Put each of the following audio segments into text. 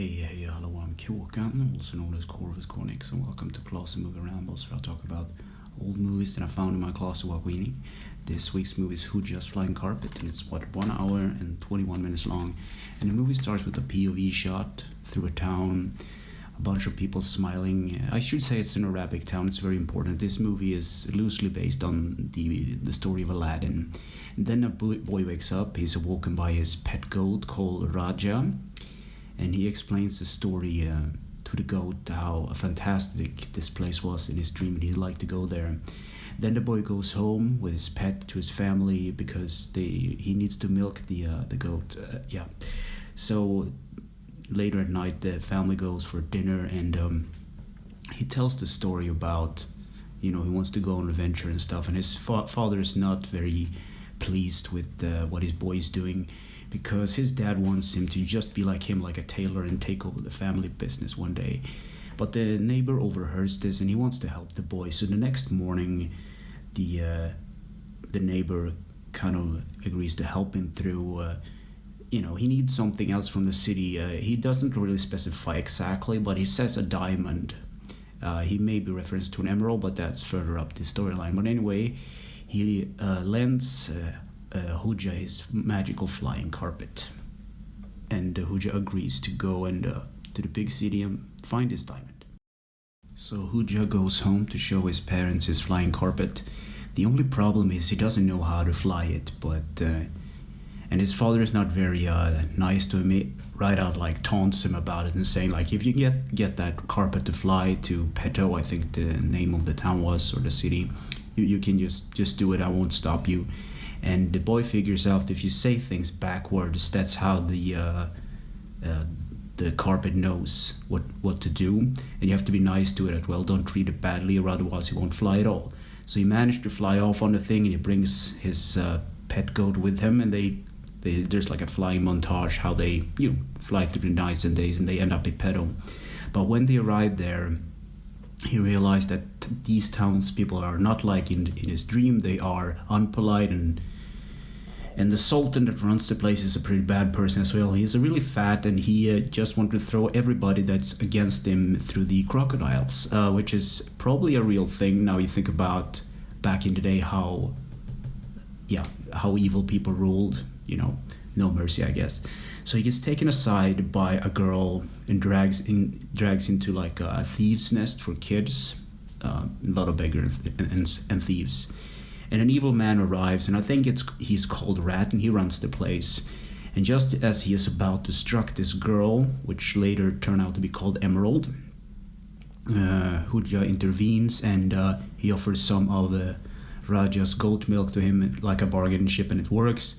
Hey, hello, I'm Kråkan, also known as Corvus, and welcome to Closet Movie Rambles, where I talk about old movies that I found in my closet while cleaning. This week's movie is Hodjas Flying Carpet, and it's 1 hour and 21 minutes long. And the movie starts with a POV shot through a town, a bunch of people smiling. I should say it's an Arabic town, it's very important. This movie is loosely based on the story of Aladdin. And then a boy wakes up, he's awoken by his pet goat called Raja. And he explains the story to the goat, how fantastic this place was in his dream, and he'd like to go there. Then the boy goes home with his pet to his family because he needs to milk the goat. So later at night, the family goes for dinner, and he tells the story about, he wants to go on an adventure and stuff, and his father is not very pleased with what his boy is doing, because his dad wants him to just be like him, like a tailor, and take over the family business one day. But the neighbor overhears this, and he wants to help the boy. So the next morning, the neighbor kind of agrees to help him through. He needs something else from the city. He doesn't really specify exactly, but he says a diamond. He may be referenced to an emerald, but that's further up the storyline. But anyway, he lends Hodja his magical flying carpet, and Hodja agrees to go and to the big city and find his diamond. So Hodja goes home to show his parents his flying carpet. The only problem is he doesn't know how to fly it, and his father is not very nice to him. Right out, like, taunts him about it and saying, like, if you get that carpet to fly to Peto, I think the name of the town was, or the city, you can just do it. I won't stop you. And the boy figures out if you say things backwards, that's how the carpet knows what to do. And you have to be nice to it as well. Don't treat it badly, or otherwise he won't fly at all. So he managed to fly off on the thing, and he brings his pet goat with him, and there's like a flying montage how they fly through the nights and days, and they end up in Peto. But when they arrive there, he realized that these townspeople are not like in his dream. They are unpolite, and the sultan that runs the place is a pretty bad person as well. He's really fat, and he just wants to throw everybody that's against him through the crocodiles, which is probably a real thing. Now you think about back in the day how evil people ruled. No mercy, I guess. So he gets taken aside by a girl and drags into like a thieves' nest for kids, a lot of beggars and thieves. And an evil man arrives, and I think he's called Rat, and he runs the place. And just as he is about to struck this girl, which later turned out to be called Emerald, Hodja intervenes, and he offers some of Raja's goat milk to him like a bargain ship, and it works.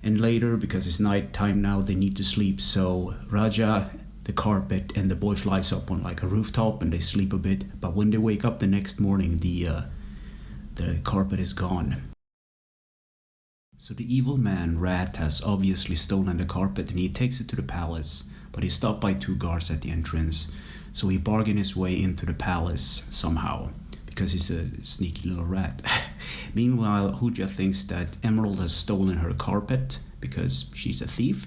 And later, because it's night time now, they need to sleep. So Raja, the carpet, and the boy flies up on like a rooftop, and they sleep a bit. But when they wake up the next morning, the carpet is gone. So the evil man, Rat, has obviously stolen the carpet, and he takes it to the palace. But he's stopped by 2 guards at the entrance. So he bargains his way into the palace somehow, because he's a sneaky little rat. Meanwhile, Hodja thinks that Emerald has stolen her carpet because she's a thief,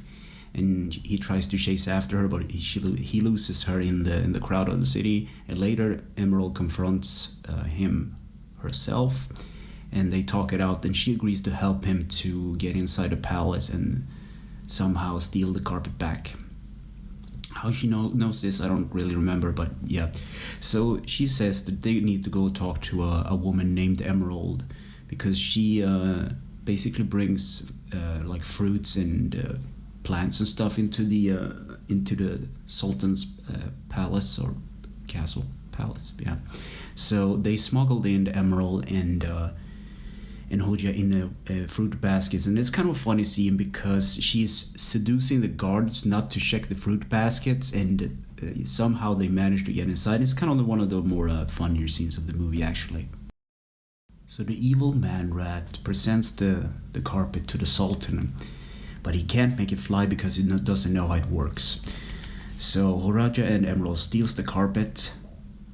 and he tries to chase after her, but he loses her in the crowd of the city. And later, Emerald confronts him herself, and they talk it out. And she agrees to help him to get inside the palace and somehow steal the carpet back. How she knows this, I don't really remember, but yeah. So she says that they need to go talk to a woman named Emerald, because she basically brings like fruits and plants and stuff into the Sultan's palace, or castle palace. Yeah. So they smuggled in the Emerald and Hodja in fruit baskets, and it's kind of a funny scene because she's seducing the guards not to check the fruit baskets, and somehow they manage to get inside. It's kind of one of the more funnier scenes of the movie, actually. So the evil man Rat presents the carpet to the Sultan, but he can't make it fly because he doesn't know how it works. So Hodja and Emerald steals the carpet,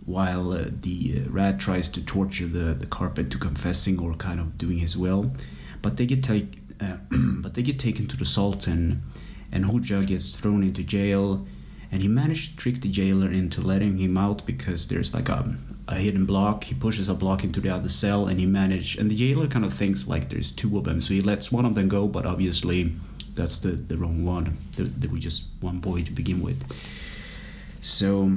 while the rat tries to torture the carpet to confessing or kind of doing his will. But they get taken to the Sultan, and Hodja gets thrown into jail, and he managed to trick the jailer into letting him out because there's like a hidden block. He pushes a block into the other cell, and and the jailer kind of thinks like there's two of them, so he lets one of them go, but obviously that's the wrong one. There was just one boy to begin with. So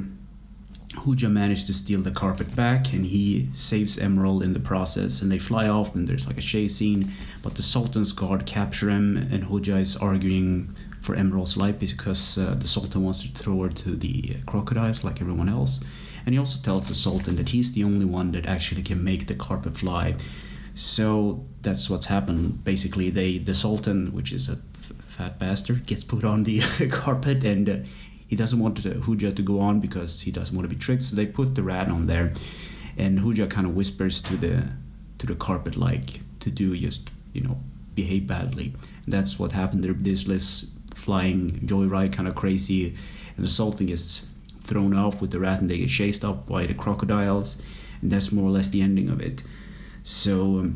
Hodja managed to steal the carpet back, and he saves Emerald in the process, and they fly off, and there's like a chase scene, but the Sultan's guard capture him, and Hodja is arguing for Emerald's life because the Sultan wants to throw her to the crocodiles like everyone else. And he also tells the Sultan that he's the only one that actually can make the carpet fly. So that's what's happened. Basically, the Sultan, which is a fat bastard, gets put on the carpet, and he doesn't want Hodja to go on because he doesn't want to be tricked. So they put the rat on there, and Hodja kind of whispers to the carpet like to do just behave badly. And that's what happened. There's this flying joyride, kind of crazy, and the Sultan gets thrown off with the rat, and they get chased up by the crocodiles, and that's more or less the ending of it. So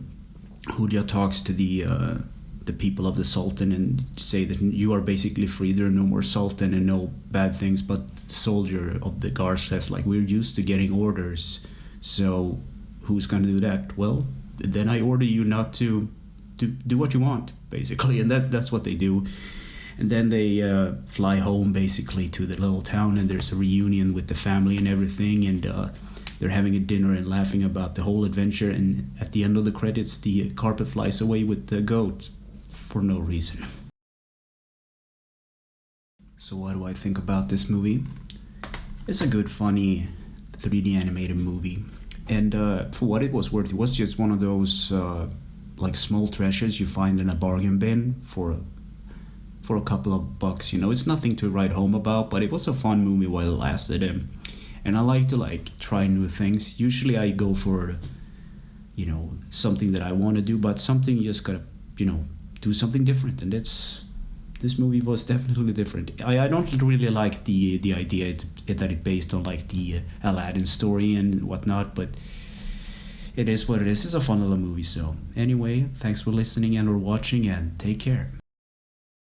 Hodja talks to the people of the Sultan and say that you are basically free. There are no more Sultan and no bad things. But the soldier of the guard says like, we're used to getting orders, so who's going to do that? Well, then I order you not to do what you want, basically, and that's what they do. And then they fly home basically to the little town, and there's a reunion with the family and everything, and they're having a dinner and laughing about the whole adventure. And at the end of the credits, the carpet flies away with the goat for no reason. So what do I think about this movie? It's a good, funny 3D animated movie, and for what it was worth, it was just one of those like small treasures you find in a bargain bin for a couple of bucks. It's nothing to write home about, but it was a fun movie while it lasted. And I like to try new things. Usually I go for something that I want to do, but something you just gotta do something different, and this movie was definitely different. I don't really like the idea that it based on like the Aladdin story and whatnot, but it is what it is. It's a fun little movie. So anyway, thanks for listening and or watching, and take care.